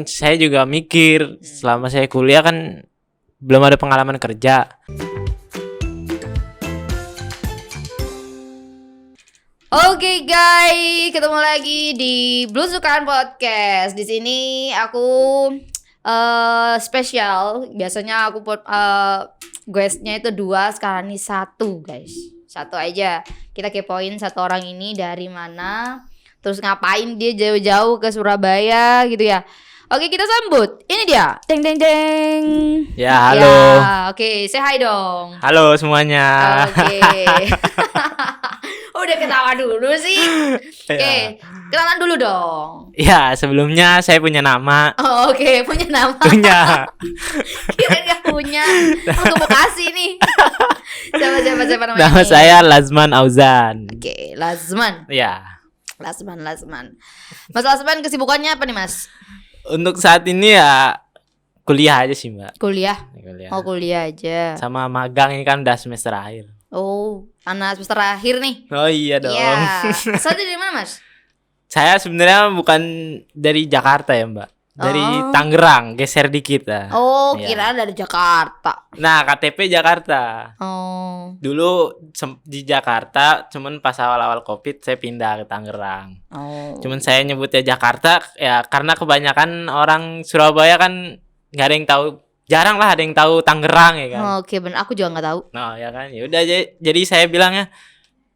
Saya juga mikir selama saya kuliah kan belum ada pengalaman kerja. Oke guys, ketemu lagi di Blusukan Podcast. Di sini aku spesial. Biasanya aku guestnya itu 2, sekarang ini 1 guys. 1 aja. Kita kepoin 1 orang ini dari mana, terus ngapain dia jauh-jauh ke Surabaya gitu ya. Oke, kita sambut. Ini dia. Deng deng deng. Ya, halo. Ya, oke, say hi dong. Halo semuanya. Oke. Udah ketawa dulu sih. Oke, kenalan dulu dong. Ya, sebelumnya saya punya nama. Oh, oke, punya nama. Punya. Kirain gak punya. Aku mau kasih nih. Siapa namanya? Nama nih? saya Lazman Auzan. Oke, Lazman. Ya. Lazman. Mas Lazman, kesibukannya apa nih, Mas? Untuk saat ini ya kuliah aja sih, Mbak. Kuliah. Kuliah. Oh, kuliah aja. Sama magang, ini kan udah semester akhir. Oh, anak semester akhir nih. Oh iya dong. Iya. Asalnya dari mana, Mas? Saya sebenarnya bukan dari Jakarta ya, Mbak. Dari Tangerang, geser dikit lah. Oh, Iya. kira dari Jakarta. Nah, KTP Jakarta. Oh. Dulu di Jakarta, cuman pas awal-awal Covid saya pindah ke Tangerang. Oh. Cuman saya nyebutnya Jakarta ya karena kebanyakan orang Surabaya kan nggak ada yang tahu, jarang lah ada yang tahu Tangerang ya kan. Oke, benar. Aku juga nggak tahu. Nah, ya kan. Ya udah jadi saya bilangnya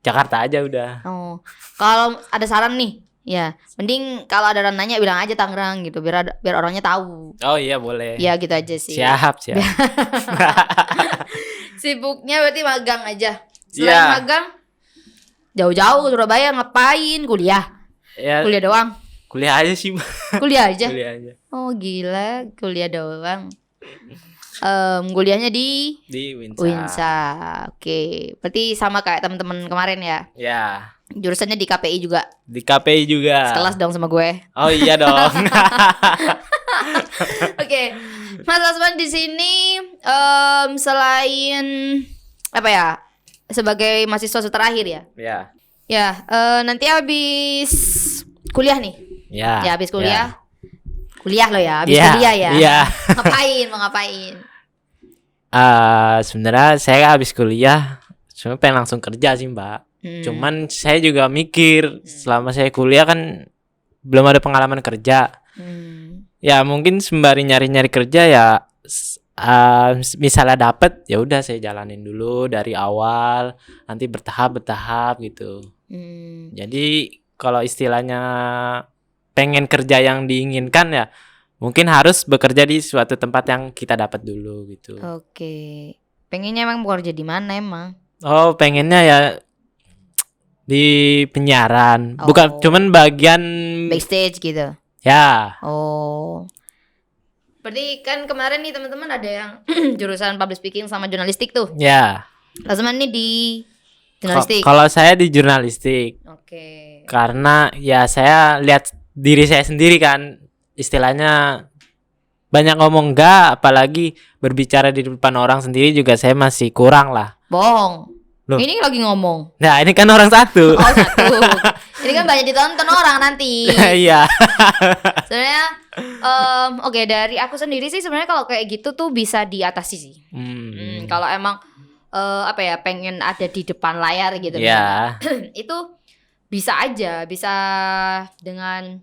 Jakarta aja udah. Oh, kalau ada saran nih, ya, mending kalau ada orang nanya bilang aja Tangerang gitu, biar orangnya tahu. Oh iya boleh. Ya gitu aja sih. Siap. Sibuknya berarti magang aja. Selain Iya. magang, jauh-jauh ke Surabaya ngapain? Kuliah. Ya, Kuliah doang. kuliah aja sih, Mbak. Kuliah aja. Kuliah aja. Oh gila, kuliah doang. Kuliahnya di Di Winsa. Oke, berarti sama kayak teman-teman kemarin ya. Ya, Jurusannya di KPI juga. di KPI juga. Sekelas dong sama gue. Oh iya dong. Oke, Mas Asman di sini selain apa ya, sebagai mahasiswa terakhir ya. Ya. Ya, nanti habis kuliah nih. Ya. Ya habis kuliah. Kuliah lo ya, habis Ya, kuliah ya. iya. Mau ngapain? Sebenarnya saya habis kuliah cuma pengen langsung kerja sih, Mbak. Cuman saya juga mikir selama saya kuliah kan belum ada pengalaman kerja. Ya mungkin sembari nyari-nyari kerja ya misalnya dapet ya udah saya jalanin dulu dari awal, nanti bertahap gitu. Jadi kalau istilahnya pengen kerja yang diinginkan ya mungkin harus bekerja di suatu tempat yang kita dapat dulu gitu. Oke. Pengennya emang bekerja di mana emang? Oh, pengennya ya di penyiaran. Bukan cuman bagian Backstage gitu. ya. Oh. Berarti kan kemarin nih teman-teman ada yang jurusan public speaking sama jurnalistik tuh. Ya. Lazman nih di jurnalistik. Kalau saya di jurnalistik. Oke. Karena ya saya lihat diri saya sendiri kan, istilahnya banyak ngomong enggak, apalagi berbicara di depan orang sendiri juga saya masih kurang lah. Bohong. Loh. Ini lagi ngomong. Nah, ini kan orang satu. Oh, 1. Ini kan banyak ditonton orang nanti. Iya. Sebenarnya oke, dari aku sendiri sih sebenarnya kalau kayak gitu tuh bisa diatasi sih. Kalau emang apa ya, pengen ada di depan layar gitu. Ya. Itu bisa aja, bisa dengan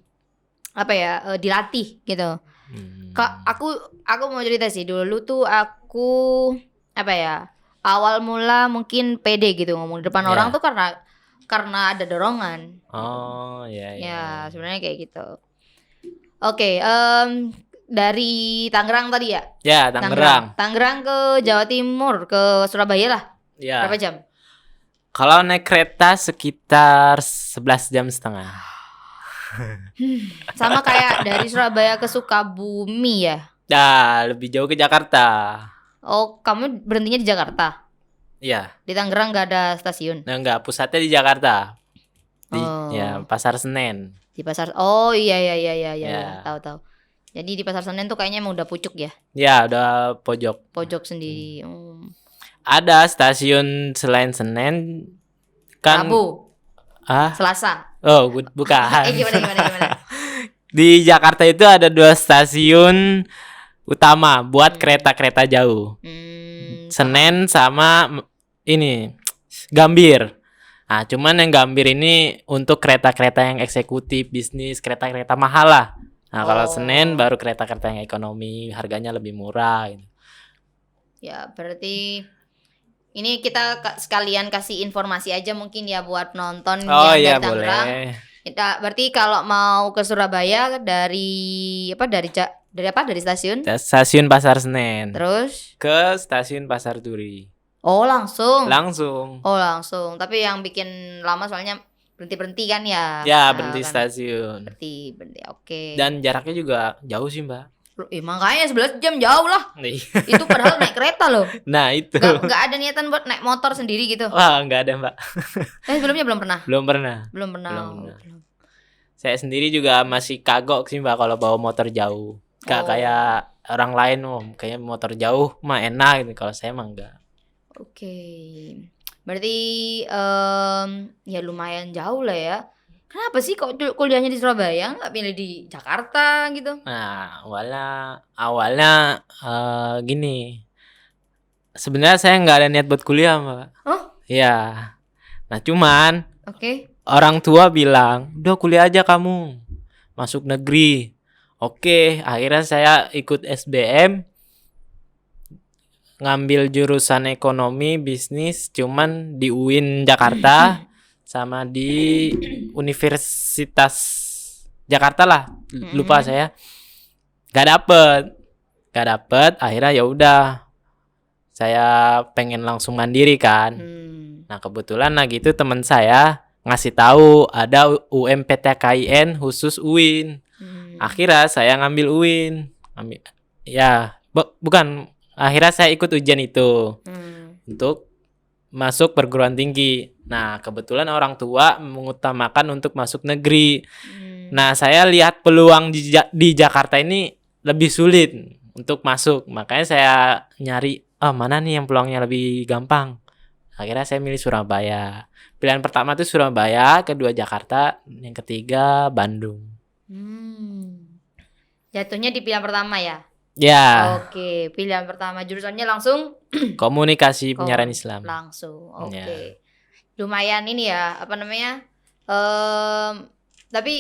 apa ya, dilatih gitu. Aku mau cerita sih, dulu tuh aku apa ya, awal mula mungkin pede gitu ngomong di depan orang tuh karena ada dorongan. Oh, iya. Ya, sebenarnya kayak gitu. Oke, dari Tangerang tadi ya? Ya, Tangerang. Tangerang ke Jawa Timur, ke Surabaya lah. Ya. Berapa jam? Kalau naik kereta sekitar 11,5 jam. Sama kayak dari Surabaya ke Sukabumi ya? Ya, lebih jauh ke Jakarta. Oh, kamu berhentinya di Jakarta? Iya. Di Tangerang gak ada stasiun? Nah, enggak, pusatnya di Jakarta. Di Oh. ya, Pasar Senen. Di pasar. Oh iya. Ya. Tahu. Jadi di pasar Senen tuh kayaknya emang udah pucuk ya? Ya, udah pojok. Pojok sendiri. Ada stasiun selain Senen kan. Rabu, Ah, Selasa. oh, bukan. Gimana? Di Jakarta itu ada 2 stasiun utama buat kereta-kereta jauh. Senen sama ini Gambir. Nah, cuman yang Gambir ini untuk kereta-kereta yang eksekutif, bisnis, kereta-kereta mahal lah. Nah, kalau Senen baru kereta-kereta yang ekonomi, harganya lebih murah gitu. Ya, berarti ini kita sekalian kasih informasi aja mungkin ya buat nonton yang dari Tangerang. Kita berarti kalau mau ke Surabaya dari stasiun? Stasiun Pasar Senen. Terus ke stasiun Pasar Turi. Oh, langsung. Langsung. Oh, langsung. Tapi yang bikin lama soalnya berhenti-berhenti kan ya? Ya, berhenti kan. Stasiun. Berhenti. Oke. Dan jaraknya juga jauh sih, Mbak. Makanya 11 jam jauh lah. Itu padahal naik kereta loh. Nah, itu. Gak ada niatan buat naik motor sendiri gitu? Wah, gak ada, Mbak. Sebelumnya belum pernah? Belum pernah. Belum pernah. Saya sendiri juga masih kagok sih, Mbak, kalau bawa motor jauh. Gak kayak orang lain, kayak motor jauh mah enak gitu. Kalau saya mah enggak. Oke. Berarti ya lumayan jauh lah ya. Kenapa sih kok kuliahnya di Surabaya nggak pilih di Jakarta gitu? Nah, awalnya gini. Sebenarnya saya nggak ada niat buat kuliah, Mbak. Oh? Iya. Nah, cuman orang tua bilang, udah kuliah aja kamu, masuk negeri. Oke, akhirnya saya ikut SBM, ngambil jurusan ekonomi bisnis, cuman di UIN Jakarta sama di Universitas Jakarta lah, lupa saya. Gak dapet. Akhirnya ya udah, saya pengen langsung mandiri kan. Nah, kebetulan lagi itu teman saya ngasih tahu ada UMPTKIN khusus UIN. Akhirnya saya ngambil UIN. Bukan. Akhirnya saya ikut ujian itu untuk masuk perguruan tinggi. Nah, kebetulan orang tua mengutamakan untuk masuk negeri. Nah, saya lihat peluang di Jakarta ini lebih sulit untuk masuk. Makanya saya nyari, mana nih yang peluangnya lebih gampang. Akhirnya saya milih Surabaya. Pilihan pertama itu Surabaya, kedua Jakarta, yang ketiga Bandung. Jatuhnya di pilihan pertama ya? Ya. Oke, pilihan pertama jurusannya langsung komunikasi penyiaran Islam. Langsung. Oke. Lumayan ini ya, apa namanya? Tapi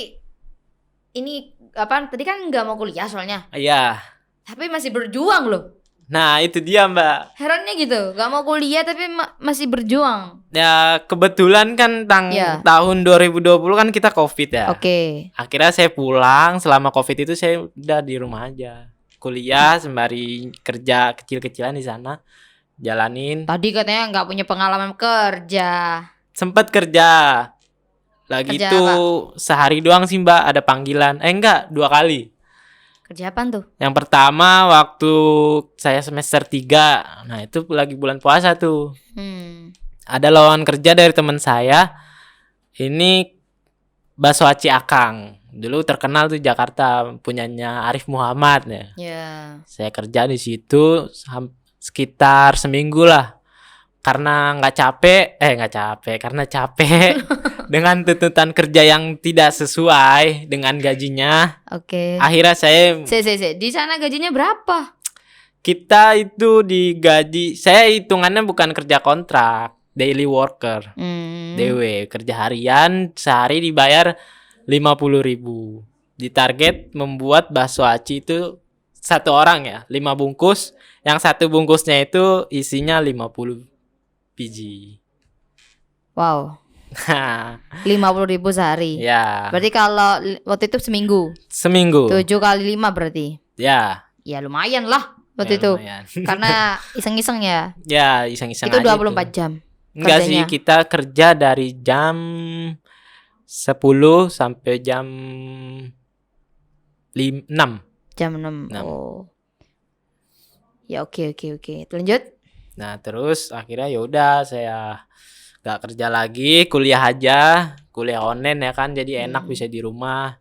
ini tadi kan nggak mau kuliah soalnya. Iya. Tapi masih berjuang loh. Nah, itu dia, Mbak. Herannya gitu, nggak mau kuliah tapi masih berjuang. Ya, kebetulan kan tahun 2020 kan kita COVID ya. Oke. Akhirnya saya pulang, selama COVID itu saya udah di rumah aja. Kuliah sembari kerja kecil-kecilan di sana, jalanin. Tadi katanya nggak punya pengalaman kerja. Sempet kerja. Lagi itu sehari doang sih, Mbak, ada panggilan. Enggak, 2 kali. Kerja apaan tuh? Yang pertama waktu saya semester 3. Nah, itu lagi bulan puasa tuh. Ada lowongan kerja dari teman saya. Ini bakso aci akang. Dulu terkenal tuh Jakarta, punyanya Arif Muhammad ya. Saya kerja di situ sekitar seminggu lah. Karena karena capek dengan tuntutan kerja yang tidak sesuai dengan gajinya. Oke. Akhirnya saya di sana gajinya berapa? Kita itu digaji, saya hitungannya bukan kerja kontrak, daily worker. DW, kerja harian, sehari dibayar 50.000. Ditarget membuat bakso aci itu 1 orang ya, 5 bungkus. Yang 1 bungkusnya itu isinya 50 biji. Wow. 50.000 sehari. Ya. Berarti kalau waktu itu seminggu. 7 kali 5 berarti. Ya. Ya lumayan lah waktu itu. Lumayan. Karena iseng-iseng ya. Ya, iseng-iseng itu aja. 24 jam. Enggak sih, kita kerja dari jam 10 sampai jam 6. Jam 6. Oh. Ya oke. Lanjut. Nah, terus akhirnya ya udah saya gak kerja lagi, kuliah aja, kuliah online ya kan, jadi enak bisa di rumah.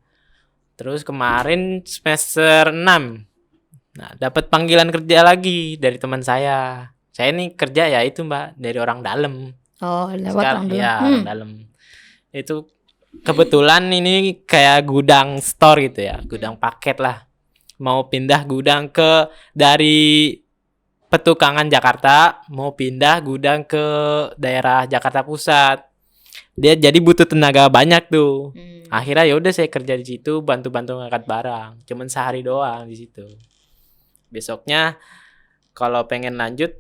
Terus kemarin semester 6. Nah, dapat panggilan kerja lagi dari teman saya. Saya ini kerja ya itu, Mbak, dari orang dalam. Oh, lewat orang dalam. Ya, orang dalam. Itu kebetulan ini kayak gudang store gitu ya, gudang paket lah. Mau pindah gudang dari Petukangan Jakarta, mau pindah gudang ke daerah Jakarta Pusat. Dia jadi butuh tenaga banyak tuh. Akhirnya ya udah saya kerja di situ, bantu-bantu ngangkat barang. Cuman sehari doang di situ. Besoknya kalau pengen lanjut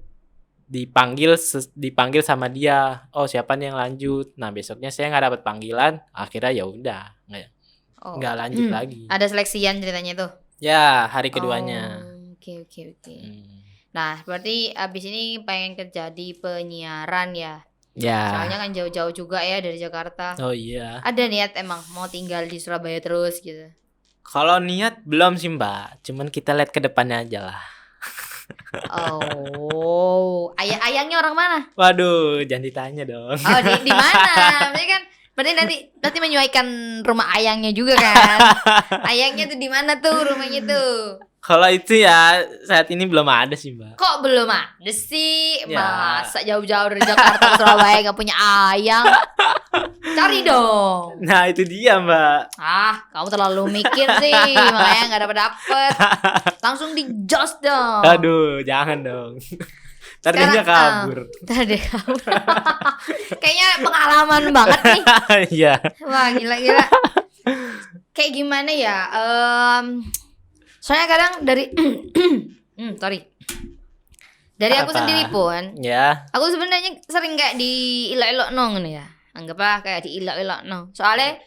dipanggil sama dia. Oh, siapa nih yang lanjut? Nah, besoknya saya nggak dapat panggilan. Akhirnya ya udah nggak lanjut lagi. Ada seleksian ceritanya tuh. Ya, hari keduanya. Oke. Nah, berarti abis ini pengen kerja di penyiaran ya? Ya. Soalnya kan jauh-jauh juga ya dari Jakarta. Oh iya. Ada niat emang mau tinggal di Surabaya terus gitu? Kalau niat belum sih Mbak, cuman kita lihat ke depannya aja lah. Oh, ayangnya orang mana? Waduh, jangan ditanya dong. Oh, di mana? Berarti nanti menyesuaikan rumah ayangnya juga kan? Ayangnya tuh di mana tuh rumahnya tuh? Kalau itu ya saat ini belum ada sih Mbak. Kok belum ada sih? Ya. Masa jauh-jauh dari Jakarta ke Surabaya gak punya ayang? Cari dong. Nah itu dia Mbak. Kamu terlalu mikir sih, makanya gak dapet. Langsung di-jos dong. Aduh, jangan dong. Tadi dia kabur. Tadi kabur. Kayaknya pengalaman banget nih. Iya. Wah gila. Kayak gimana ya? Soalnya kadang dari dari aku sendiri pun, ya. Aku sebenarnya sering kayak diilok-ilok nong nih ya. Anggaplah kayak diilok-ilok nong. Soalnya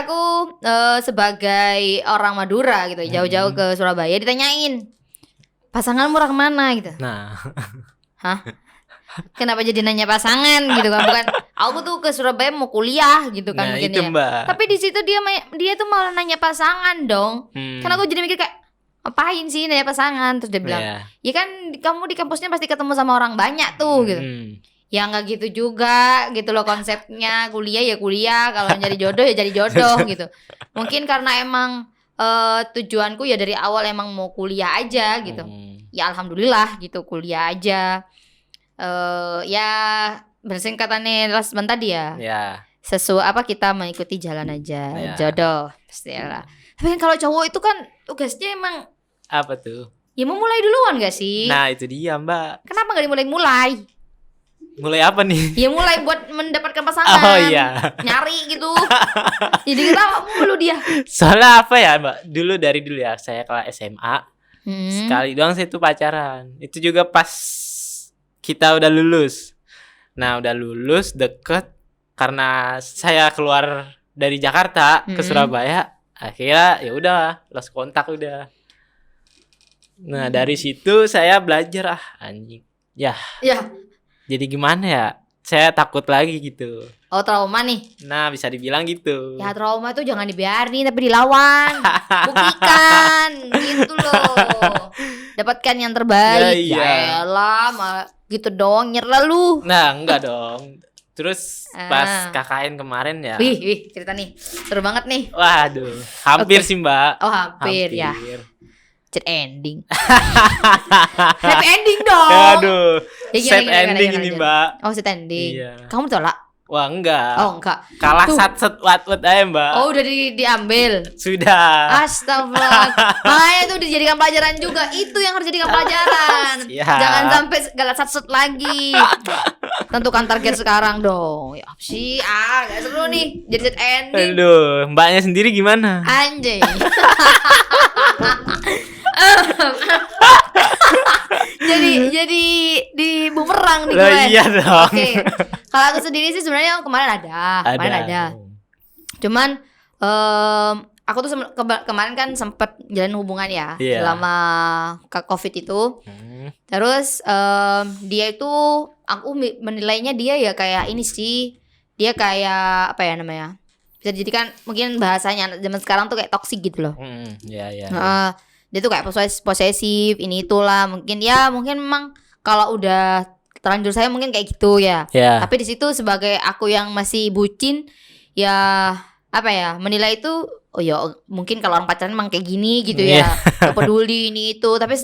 aku sebagai orang Madura gitu, jauh-jauh ke Surabaya ditanyain, pasanganmu orang mana gitu. Nah. Hah? Kenapa jadi nanya pasangan gitu kan? Bukan, aku tuh ke Surabaya mau kuliah gitu kan, nah, mungkin itu, ya. Mbak. Tapi di situ dia tuh malah nanya pasangan dong. Karena aku jadi mikir kayak, ngapain sih nanya pasangan? Terus dia bilang, ya kan kamu di kampusnya pasti ketemu sama orang banyak tuh gitu. Ya nggak gitu juga gitu loh konsepnya. Kuliah ya kuliah, kalau nyari jodoh ya jadi jodoh gitu. Mungkin karena emang tujuanku ya dari awal emang mau kuliah aja gitu. Ya alhamdulillah gitu, kuliah aja. Ya bersing katanya Lasman tadi ya. Sesuai apa kita mengikuti jalan aja. Jodoh pastilah. Tapi kan kalau cowok itu kan tugasnya emang apa tuh? Ya mau mulai duluan gak sih? Nah itu dia Mbak. Kenapa gak dimulai? Mulai apa nih? Ya mulai buat mendapatkan pasangan. Oh iya. Nyari gitu. Jadi ketawa mulu dia. Soalnya apa ya Mbak? Dari dulu ya saya kelas SMA. Sekali doang saya tuh pacaran. Itu juga pas kita udah lulus. Nah udah lulus deket. Karena saya keluar dari Jakarta ke Surabaya, akhirnya ya udah lost kontak udah. Nah dari situ saya belajar anjing. Ya. Jadi gimana ya? Saya takut lagi gitu. Oh trauma nih. Nah bisa dibilang gitu. Ya trauma itu jangan dibiarin tapi dilawan. Buktikan gitu loh. Dapatkan yang terbaik. Ya elah malah gitu dong nyerah lu. Nah enggak dong. Terus pas KKN kemarin ya. Wih cerita nih seru banget nih. Waduh hampir sih Mbak. Oh hampir. Ya sad ending. Happy ending dong. Aduh sad ending ini Mbak. Oh sad ending. Iya. Kamu tolak? Wah enggak. Oh enggak. Kalah sat wat aja Mbak. Oh udah diambil. Sudah. Astagfirullah. Makanya itu dijadikan pelajaran juga. Itu yang harus dijadikan pelajaran. Jangan sampai galat sat lagi. Tentukan target sekarang dong. Ya apa sih? Gak seru nih. Jadi set ending. Aduh, mbaknya sendiri gimana? Anjay. jadi di bumerang nih gue. Iya dong. Oke. Kalau aku sendiri sih sebenarnya kemarin ada. Cuman aku tuh kemarin kan sempet jalan hubungan ya selama Covid itu. Terus dia itu aku menilainya dia ya kayak ini sih. Dia kayak apa ya namanya? Bisa dijadikan mungkin bahasanya zaman sekarang tuh kayak toksik gitu loh. Dia tuh kayak posesif ini itulah mungkin memang kalau udah terlanjur saya mungkin kayak gitu ya. Tapi di situ sebagai aku yang masih bucin ya apa ya menilai itu oh ya mungkin kalau orang pacaran emang kayak gini gitu ya. Gak peduli ini itu tapi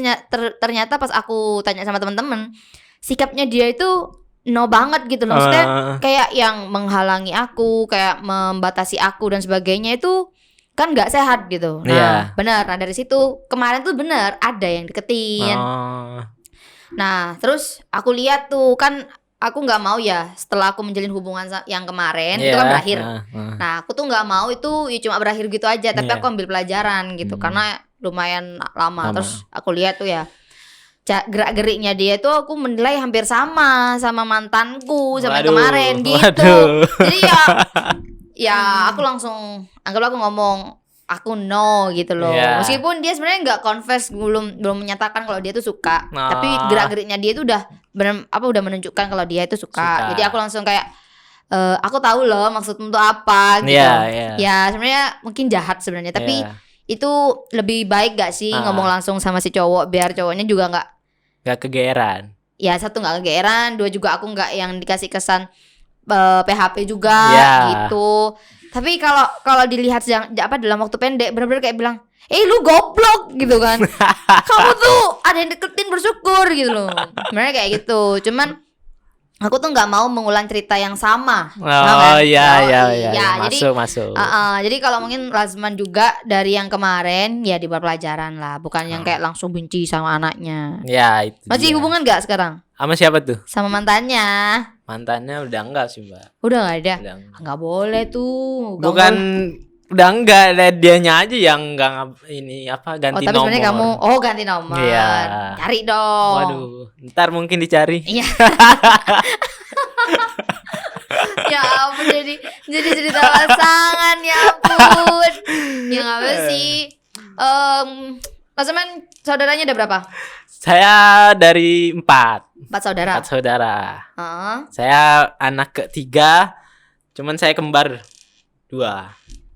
ternyata pas aku tanya sama teman-teman sikapnya dia itu no banget gitu loh. Maksudnya kayak yang menghalangi aku, kayak membatasi aku dan sebagainya itu kan nggak sehat gitu. Nah benar. Nah dari situ kemarin tuh benar ada yang deketin. Nah terus aku lihat tuh kan aku nggak mau ya setelah aku menjalin hubungan yang kemarin itu kan berakhir. Nah aku tuh nggak mau itu ya cuma berakhir gitu aja, tapi aku ambil pelajaran gitu karena lumayan lama. Terus aku lihat tuh ya gerak-geriknya dia tuh aku menilai hampir sama mantanku sama kemarin gitu. Jadi ya aku langsung anggap aku ngomong aku no gitu loh. Meskipun dia sebenarnya nggak confess, belum menyatakan kalau dia tuh suka, tapi gerak-geriknya dia tuh udah udah menunjukkan kalau dia itu suka. Jadi aku langsung kayak aku tahu loh maksudmu tuh apa gitu. Ya sebenarnya mungkin jahat sebenarnya, tapi itu lebih baik gak sih ngomong langsung sama si cowok biar cowoknya juga nggak kegeeran. Ya satu nggak kegeeran, dua juga aku nggak yang dikasih kesan PHP juga gitu. Tapi kalau dilihat dalam waktu pendek benar-benar kayak bilang, lu goblok gitu kan. Kamu tuh ada yang deketin bersyukur gitu loh. Sebenarnya kayak gitu. Cuman aku tuh nggak mau mengulang cerita yang sama. Iya. Masuk. Jadi kalau mungkin Lazman juga dari yang kemarin ya dibuat pelajaran lah, bukan yang kayak langsung benci sama anaknya. Ya itu. Masih hubungan nggak sekarang? Sama siapa tuh? Sama mantannya. Mantannya udah enggak sih, Mbak. Udah nggak ada. Nggak boleh tuh. Bukan udah enggak, dianya aja yang enggak ganti nomor. Tapi sebenarnya kamu ganti nomor. Iya. Cari dong. Waduh, ntar mungkin dicari. Iya. Ya ampun, jadi cerita pasangan, ya ampun. Ya nggak apa sih. Mas Eman, saudaranya ada berapa? Saya dari 4 saudara. 4 saudara. Saya anak ketiga, cuman saya kembar 2.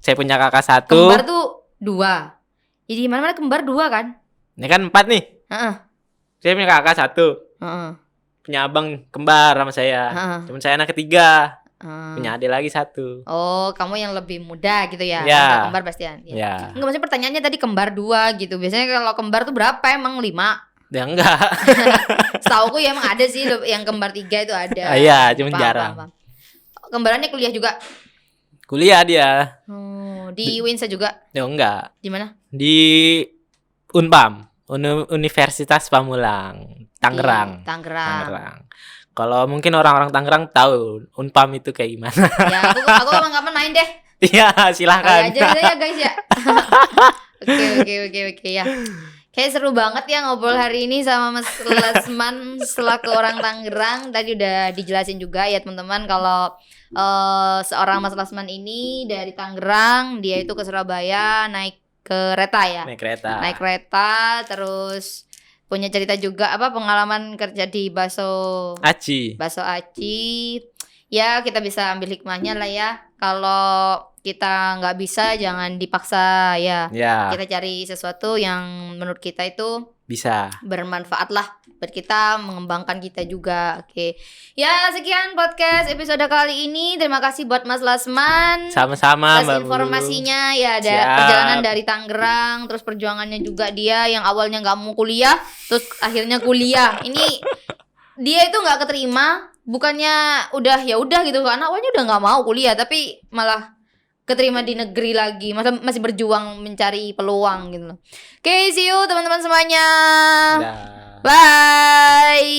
Saya punya kakak 1. Kembar tuh 2. Jadi mana-mana kembar 2 kan? Ini kan 4 nih. Saya punya kakak 1. Punya abang kembar sama saya. Cuman saya anak ketiga. Punya adik lagi 1. Oh, kamu yang lebih muda gitu ya? Ya. Kembar pastian. Ya. Enggak, maksudnya pertanyaannya tadi kembar 2 gitu. Biasanya kalau kembar tuh berapa emang 5? Ya enggak. Setauku ya emang ada sih yang kembar 3 itu ada. Iya, cuma jarang. Kembarannya kuliah juga? Kuliah dia. Di Winsa juga? Ya enggak. Di mana? Di Unpam, Universitas Pamulang, Tangerang. Tangerang. Kalau mungkin orang-orang Tangerang tahu Unpam itu kayak gimana. Ya, aku kapan-kapan main deh. Iya, silahkan. Aja ya guys ya. Oke ya. Kayak seru banget ya ngobrol hari ini sama Mas Lazman selaku orang Tangerang. Tadi udah dijelasin juga ya teman-teman kalau seorang Mas Lazman ini dari Tangerang, dia itu ke Surabaya naik kereta ya. Naik kereta terus punya cerita juga pengalaman kerja di Bakso Aci. Ya kita bisa ambil hikmahnya lah ya. Kalau kita nggak bisa jangan dipaksa ya. Kita cari sesuatu yang menurut kita itu bisa bermanfaat lah buat kita, mengembangkan kita juga. Oke. Ya sekian podcast episode kali ini. Terima kasih buat Mas Lazman. Sama-sama Mbak. Informasinya ya ada perjalanan dari Tangerang, terus perjuangannya juga dia yang awalnya nggak mau kuliah, terus akhirnya kuliah. Ini dia itu nggak keterima, bukannya udah gitu karena awalnya udah nggak mau kuliah, tapi malah keterima di negeri lagi, masih berjuang mencari peluang gitu loh. Oke, see you teman-teman semuanya. Bye.